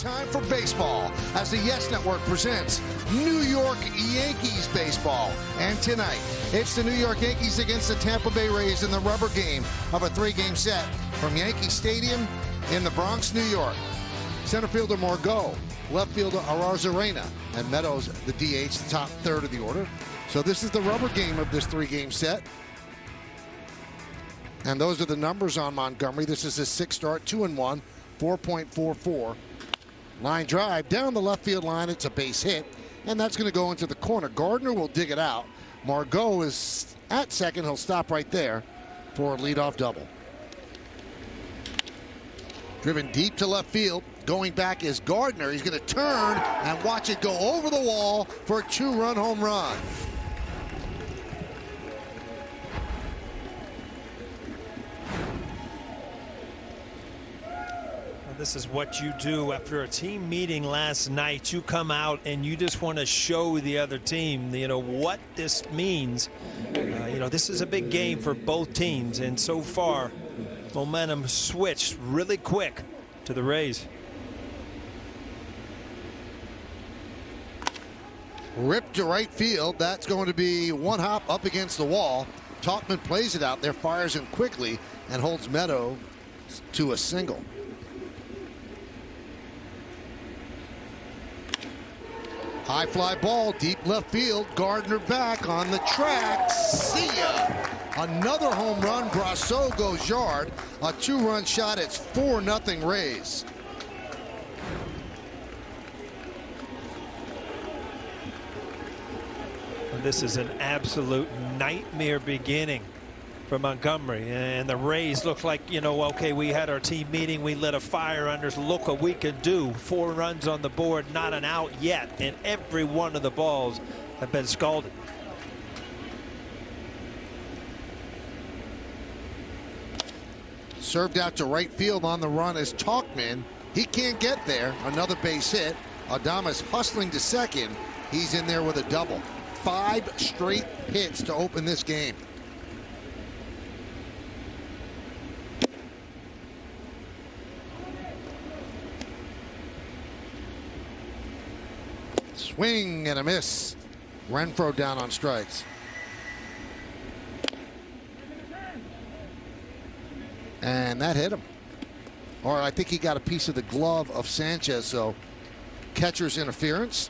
time for baseball as the Yes Network presents New York Yankees baseball. And tonight, it's the New York Yankees against the Tampa Bay Rays in the rubber game of a three-game set from Yankee Stadium in the Bronx, New York. Center fielder Margot, left fielder Arozarena, and Meadows, the DH, the top third of the order. So this is the rubber game of this three-game set. And those are the numbers on Montgomery. This is his sixth start, 2-1, 4.44. Line drive down the left field line. It's a base hit, and that's going to go into the corner. Gardner will dig it out. Margot is at second. He'll stop right there for a leadoff double. Driven deep to left field. Going back is Gardner. He's going to turn and watch it go over the wall for a two-run home run. This is what you do after a team meeting last night. You come out and you just want to show the other team, what this means. This is a big game for both teams, and so far, momentum switched really quick to the Rays. Ripped to right field. That's going to be one hop up against the wall. Tauchman plays it out there, fires him quickly, and holds Meadows to a single. High fly ball, deep left field. Gardner back on the track. See ya! Another home run. Brosseau goes yard. A two-run shot. It's 4-0 Rays. This is an absolute nightmare beginning for Montgomery, and the Rays look like, okay, we had our team meeting, we lit a fire under, look what we can do. 4 runs on the board, not an out yet, and every one of the balls have been scalded. Served out to right field. On the run is Tauchman. He can't get there. Another base hit. Adames hustling to second. He's in there with a double. 5 straight hits to open this game. Swing and a miss. Renfroe down on strikes. And that hit him. Or I think he got a piece of the glove of Sanchez, so catcher's interference.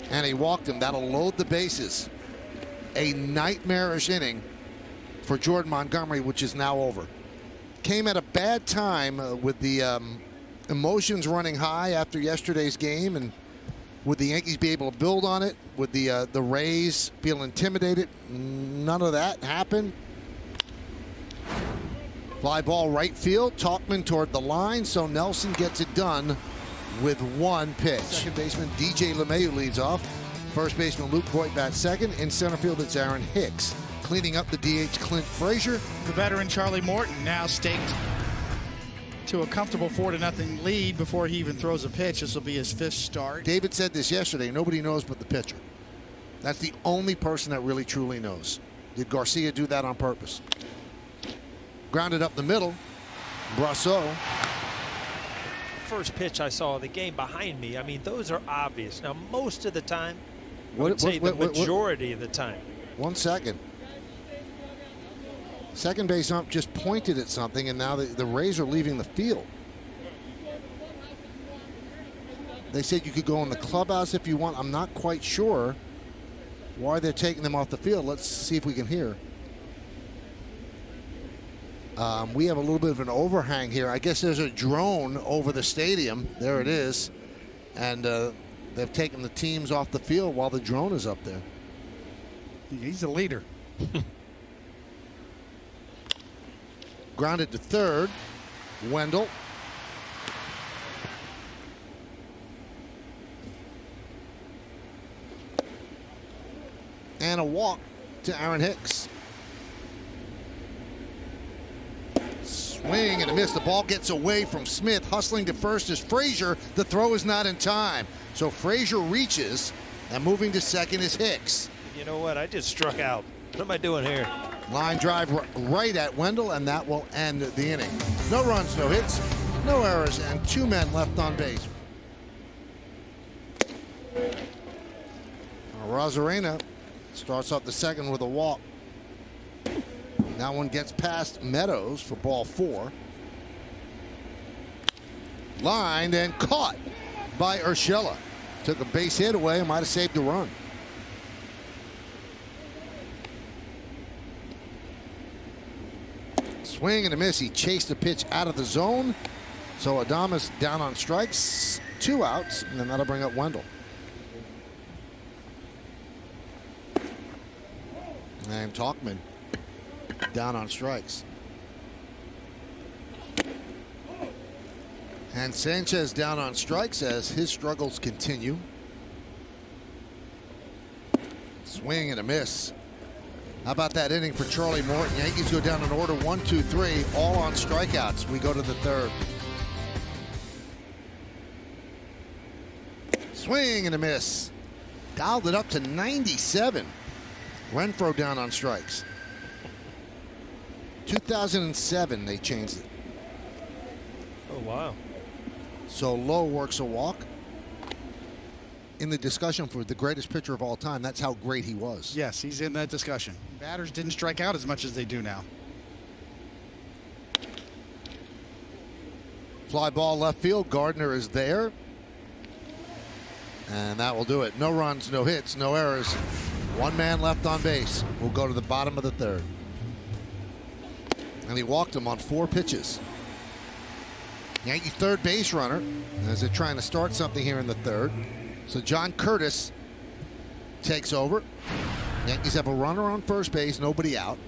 And he walked him. That'll load the bases. A nightmarish inning for Jordan Montgomery, which is now over. Came at a bad time with the emotions running high after yesterday's game, and would the Yankees be able to build on it? Would the Rays feel intimidated? None of that happened. Fly ball right field. Tauchman toward the line, so Nelson gets it done with one pitch. Second baseman DJ LeMahieu leads off. First baseman Luke Voigt bats second. In center field, it's Aaron Hicks. Cleaning up the DH, Clint Frazier. The veteran Charlie Morton now staked to a comfortable 4-0 lead before he even throws a pitch. This will be his 5th start. David said this yesterday. Nobody knows but the pitcher. That's the only person that really truly knows. Did Garcia do that on purpose? Grounded up the middle. Brosseau. First pitch I saw of the game behind me, those are obvious. Now, most of the time, I would say the majority of the time. 1 second. Second base ump just pointed at something, and now the Rays are leaving the field. They said you could go in the clubhouse if you want. I'm not quite sure why they're taking them off the field. Let's see if we can hear. We have a little bit of an overhang here. I guess there's a drone over the stadium. There it is. And they've taken the teams off the field while the drone is up there. He's a leader. Grounded to third. Wendell. And a walk to Aaron Hicks. Swing and a miss. The ball gets away from Smith. Hustling to first is Frazier. The throw is not in time. So Frazier reaches, and moving to second is Hicks. You know what? I just struck out. What am I doing here? Line drive right at Wendell, and that will end the inning. No runs, no hits. no errors, and 2 men left on base. Arozarena starts off the second with a walk. That one gets past Meadows for ball 4. Lined and caught by Urshela. Took a base hit away and might have saved a run. Swing and a miss. He chased the pitch out of the zone. So Adames down on strikes. 2 outs, and then that'll bring up Wendell. And Tauchman down on strikes. And Sanchez down on strikes as his struggles continue. Swing and a miss. How about that inning for Charlie Morton? Yankees go down in order 1, 2, 3, all on strikeouts. We go to the third. Swing and a miss. Dialed it up to 97. Renfroe down on strikes. 2007 they changed it. Oh, wow. So Lowe works a walk. In the discussion for the greatest pitcher of all time, that's how great he was. Yes, he's in that discussion. Batters didn't strike out as much as they do now. Fly ball left field. Gardner is there. And that will do it. No runs, no hits, no errors. 1 man left on base. We'll go to the bottom of the third. And he walked him on 4 pitches. Yankee third base runner as they're trying to start something here in the third. So John Curtis takes over. Yankees have a runner on first base, nobody out.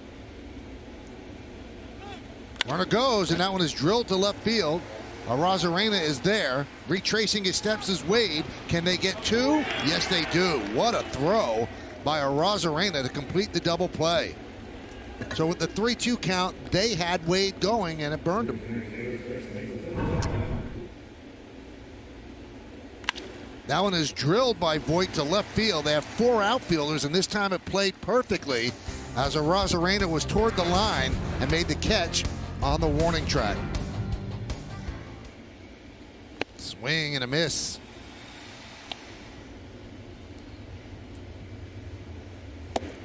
Runner goes, and that one is drilled to left field. Arozarena is there. Retracing his steps is Wade. Can they get 2? Yes, they do. What a throw by Arozarena to complete the double play. So with the 3-2 count, they had Wade going, and it burned him. That one is drilled by Voit to left field. They have 4 outfielders, and this time it played perfectly as Arozarena was toward the line and made the catch on the warning track. Swing and a miss.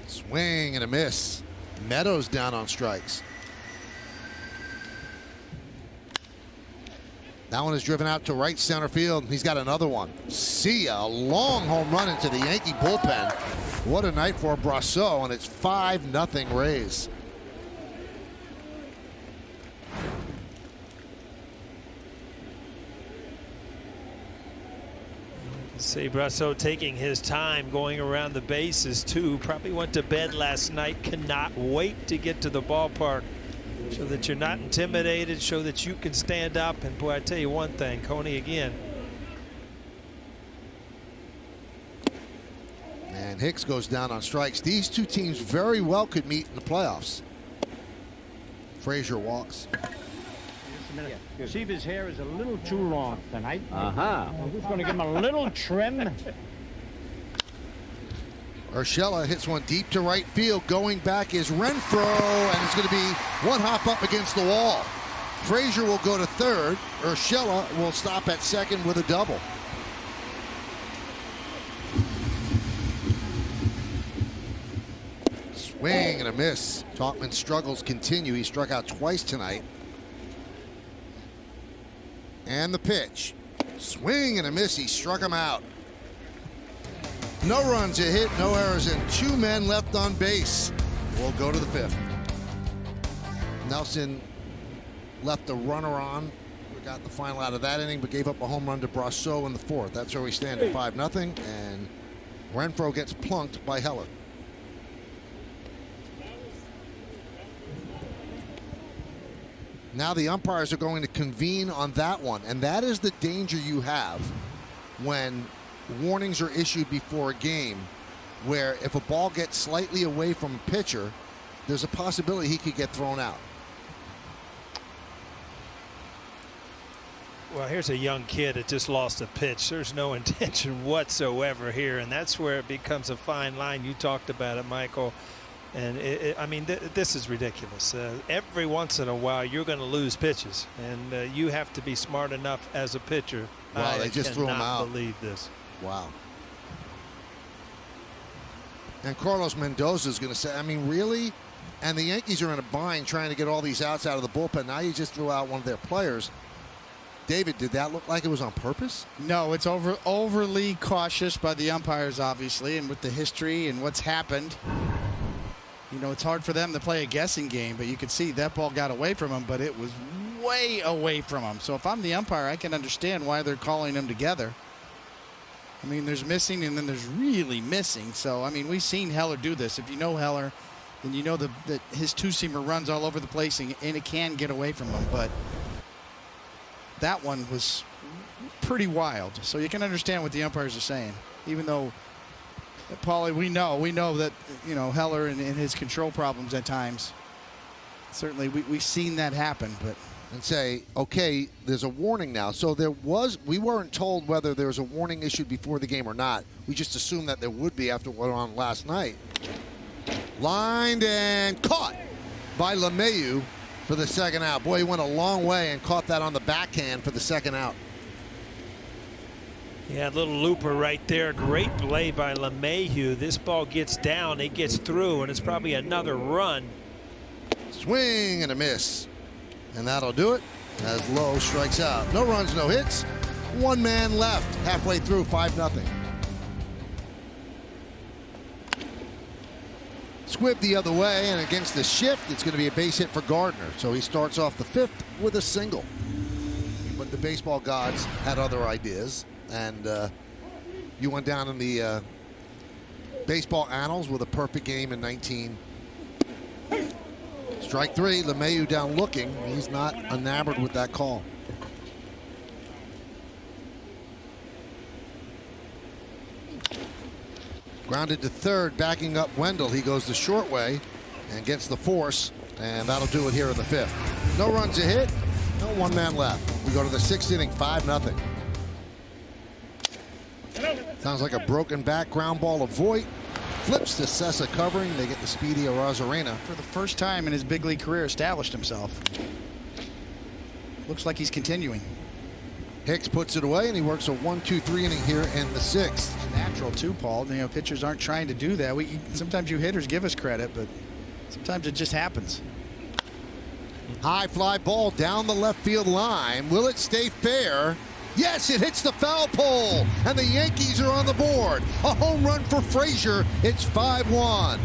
Swing and a miss. Meadows down on strikes. That one is driven out to right center field. He's got another one. See ya. A long home run into the Yankee bullpen. What a night for Brosseau, and it's 5-0 Rays. See Brosseau taking his time going around the bases too. Probably went to bed last night. Cannot wait to get to the ballpark. Show that you're not intimidated. Show that you can stand up. And boy, I tell you one thing, Coney again. And Hicks goes down on strikes. These 2 teams very well could meet in the playoffs. Frazier walks. You see, his hair is a little too long tonight. I'm just going to give him a little trim. Urshela hits one deep to right field. Going back is Renfroe, and it's going to be 1 hop up against the wall. Frazier will go to third. Urshela will stop at second with a double. Swing and a miss. Tauchman's struggles continue. He struck out twice tonight. And the pitch. Swing and a miss. He struck him out. No runs, a hit, no errors, and 2 men left on base. We'll go to the 5th. Nelson left the runner on. We got the final out of that inning, but gave up a home run to Brosseau in the 4th. That's where we stand at 5-0, and Renfroe gets plunked by Heller. Now the umpires are going to convene on that one, and that is the danger you have when warnings are issued before a game, where if a ball gets slightly away from a pitcher, there's a possibility he could get thrown out. Well, here's a young kid that just lost a pitch. There's no intention whatsoever here, and that's where it becomes a fine line. You talked about it, Michael. And I mean, this is ridiculous. Every once in a while, you're going to lose pitches, and you have to be smart enough as a pitcher. Wow, they just threw him out. I cannot believe this. Wow. And Carlos Mendoza is going to say, I mean, really? And the Yankees are in a bind trying to get all these outs out of the bullpen. Now you just threw out one of their players. David, did that look like it was on purpose? No, it's overly cautious by the umpires, obviously, and with the history and what's happened. You know, it's hard for them to play a guessing game, but you could see that ball got away from him, but it was way away from him. So if I'm the umpire, I can understand why they're calling them together. I mean, there's missing and then there's really missing. So, I mean, we've seen Heller do this. If you know Heller, then you know that his two-seamer runs all over the place and it can get away from him. But that one was pretty wild. So you can understand what the umpires are saying, even though, Paulie, we know that, you know, Heller and his control problems at times. Certainly, we've seen that happen, but. And say, okay, there's a warning now. So we weren't told whether there was a warning issued before the game or not. We just assumed that there would be after what went on last night. Lined and caught by LeMahieu for the second out. Boy, he went a long way and caught that on the backhand for the second out. Yeah, little looper right there. Great play by LeMahieu. This ball gets down, it gets through, and it's probably another run. Swing and a miss. And that'll do it as Lowe strikes out. No runs, no hits. One man left halfway through, 5-0. Squibb the other way, and against the shift, it's going to be a base hit for Gardner. So he starts off the fifth with a single. But the baseball gods had other ideas, and you went down in the baseball annals with a perfect game in 19. Strike three, LeMahieu down looking. He's not enamored with that call. Grounded to third, backing up Wendell. He goes the short way and gets the force, and that'll do it here in the fifth. No runs a hit, no one man left. We go to the sixth inning, 5-0. Sounds like a broken back ground ball of Voit. Flips to Sessa covering. They get the speedy Arozarena. For the first time in his big league career, established himself. Looks like he's continuing. Hicks puts it away, and he works a 1-2-3 inning here in the sixth. It's natural too, Paul. You know, pitchers aren't trying to do that. Sometimes you hitters give us credit, but sometimes it just happens. High fly ball down the left field line. Will it stay fair? Yes, it hits the foul pole, and the Yankees are on the board. A home run for Frazier. It's 5-1.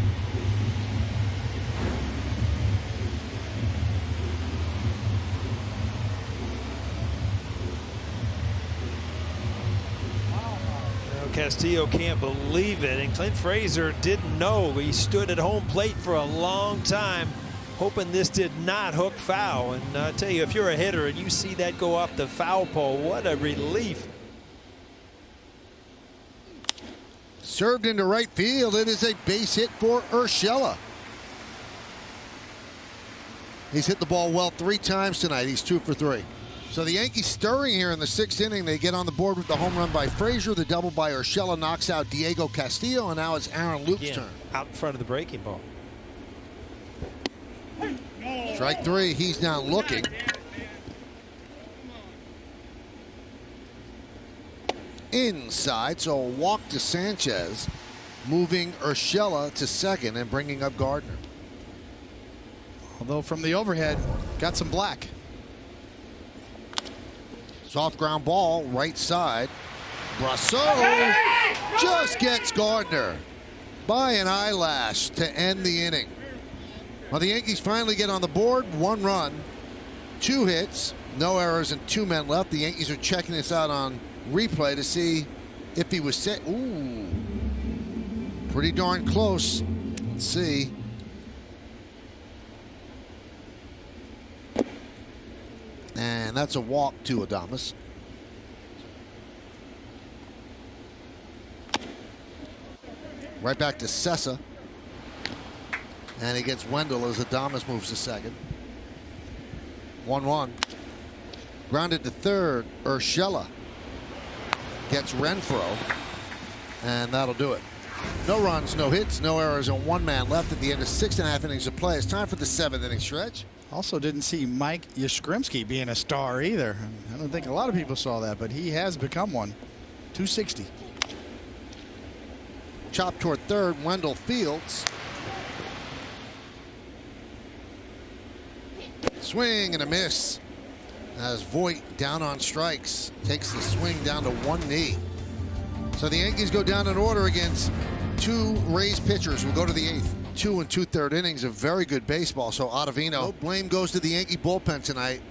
Castillo can't believe it, and Clint Frazier didn't know. He stood at home plate for a long time, hoping this did not hook foul. And I tell you, if you're a hitter and you see that go off the foul pole, what a relief. Served into right field. It is a base hit for Urshela. He's hit the ball well 3 times tonight. He's 2 for 3. So the Yankees stirring here in the sixth inning. They get on the board with the home run by Frazier. The double by Urshela knocks out Diego Castillo, and now it's Aaron Luke's turn. Out in front of the breaking ball. Strike three. He's now looking. Inside, so a walk to Sanchez, moving Urshela to second and bringing up Gardner. Although from the overhead, got some black. Soft ground ball, right side. Brosseau just gets Gardner by an eyelash to end the inning. Well, the Yankees finally get on the board. 1 run, 2 hits, no errors, and 2 men left. The Yankees are checking this out on replay to see if he was set. Ooh, pretty darn close. Let's see. And that's a walk to Adames. Right back to Sessa. And he gets Wendell as Adames moves to second. 1-1. Grounded to third. Urshela gets Renfroe. And that'll do it. No runs, no hits, no errors, and 1 man left at the end of 6.5 innings of play. It's time for the 7th inning stretch. Also didn't see Mike Yastrzemski being a star either. I don't think a lot of people saw that, but he has become one. 260. Chop toward third, Wendell fields. Swing and a miss. As Voit down on strikes takes the swing down to 1 knee. So the Yankees go down in order against 2 Rays pitchers. We'll go to the 8th. 2 2/3 innings of very good baseball. So Ottavino, no blame goes to the Yankee bullpen tonight.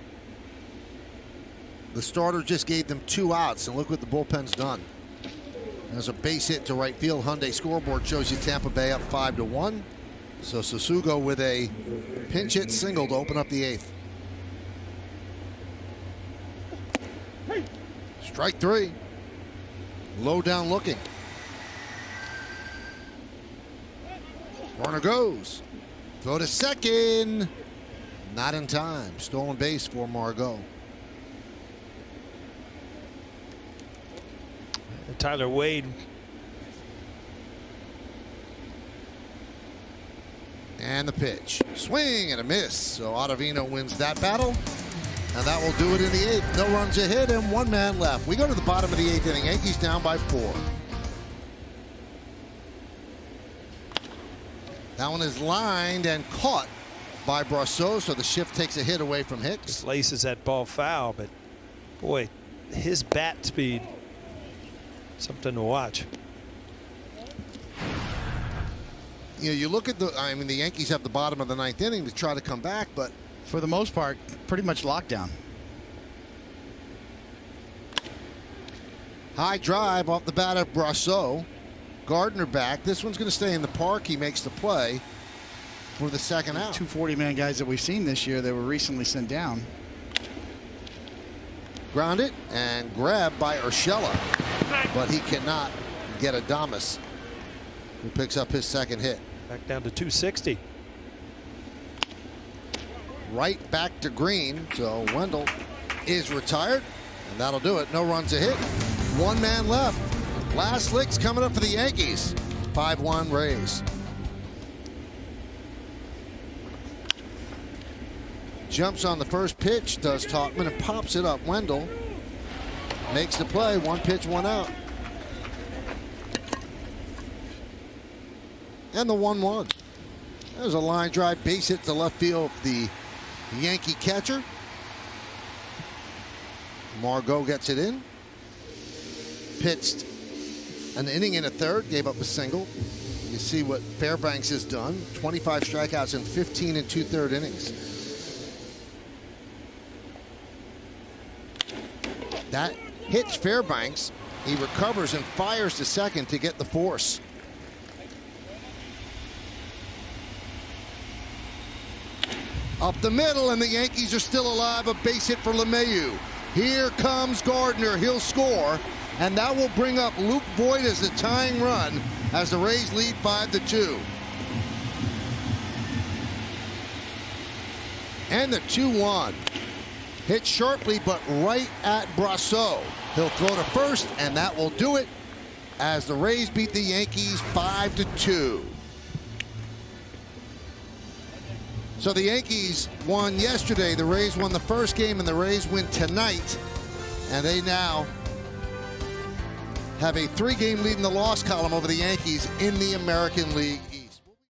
The starter just gave them 2 outs, and look what the bullpen's done. There's a base hit to right field. Hyundai scoreboard shows you Tampa Bay up 5-1. So Susugo with a pinch hit single to open up the 8th. Strike 3. Low down looking. Runner goes. Throw to second. Not in time. Stolen base for Margot. Tyler Wade. And the pitch. Swing and a miss. So Ottavino wins that battle. And that will do it in the 8th. No runs a hit and 1 man left. We go to the bottom of the 8th inning. Yankees down by 4. That one is lined and caught by Brosseau, so the shift takes a hit away from Hicks. Laces that ball foul, but boy, his bat speed, something to watch. You know, you look at the Yankees have the bottom of the 9th inning to try to come back, but for the most part, pretty much lockdown. High drive off the bat of Brosseau. Gardner back. This one's going to stay in the park. He makes the play for the 2nd out. 2 40-man guys that we've seen this year that were recently sent down. Grounded and grabbed by Urshela, but he cannot get Adames, who picks up his 2nd hit. Back down to 260. Right back to Green. So Wendell is retired, and that'll do it. No runs a hit. 1 man left. Last licks coming up for the Yankees. 5-1 Rays. Jumps on the first pitch, does Tauchman, and pops it up. Wendell makes the play. 1 pitch, 1 out. And the 1-1. There's a line drive base hit to left field. The Yankee catcher. Margot gets it in. Pitched an inning and a third, gave up a single. You see what Fairbanks has done. 25 strikeouts in 15 2/3 innings. That hits Fairbanks. He recovers and fires to second to get the force. Up the middle, and the Yankees are still alive. A base hit for LeMahieu. Here comes Gardner. He'll score, and that will bring up Luke Voit as the tying run as the Rays lead 5-2. And the 2-1. Hit sharply, but right at Brosseau. He'll throw to first, and that will do it as the Rays beat the Yankees 5-2. So the Yankees won yesterday. The Rays won the first game, and the Rays win tonight. And they now have a 3-game lead in the loss column over the Yankees in the American League